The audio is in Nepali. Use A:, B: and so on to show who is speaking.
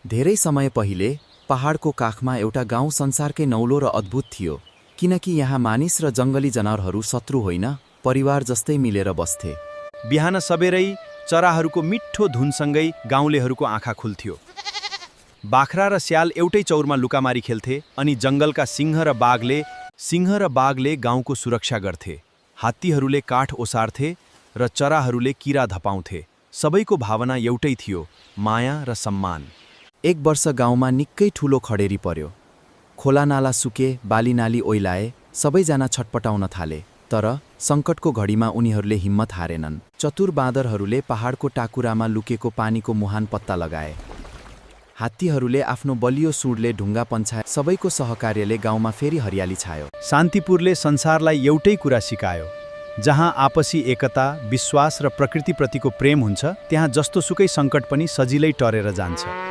A: धेरै समय पहिले पहाडको काखमा एउटा गाउँ संसारकै नौलो र अद्भुत थियो, किनकि यहाँ मानिस र जङ्गली जनावरहरू शत्रु होइन, परिवार जस्तै मिलेर बस्थे।
B: बिहान सबेरै चराहरूको मिठो धुनसँगै गाउँलेहरूको आँखा खुल्थ्यो। बाख्रा र स्याल एउटै चौरमा लुकामारी खेल्थे अनि जङ्गलका सिंह र बाघले गाउँको सुरक्षा गर्थे। हात्तीहरूले काठ ओसार्थे र चराहरूले किरा धपाउँथे। सबैको भावना एउटै थियो, माया र सम्मान।
A: एक वर्ष गाउँमा निकै ठूलो खडेरी पर्यो। खोलानाला सुके, बालीनाली ओइलाए, सबैजना छटपटाउन थाले। तर सङ्कटको घडीमा उनीहरूले हिम्मत हारेनन्। चतुर बाँदरहरूले पहाडको टाकुरामा लुकेको पानीको मुहान पत्ता लगाए। हात्तीहरूले आफ्नो बलियो सुँडले ढुङ्गा पन्छाए। सबैको सहकार्यले गाउँमा फेरि हरियाली छायो।
B: शान्तिपुरले संसारलाई एउटै कुरा सिकायो, जहाँ आपसी एकता, विश्वास र प्रकृतिप्रतिको प्रेम हुन्छ, त्यहाँ जस्तोसुकै सङ्कट पनि सजिलै टरेर जान्छ।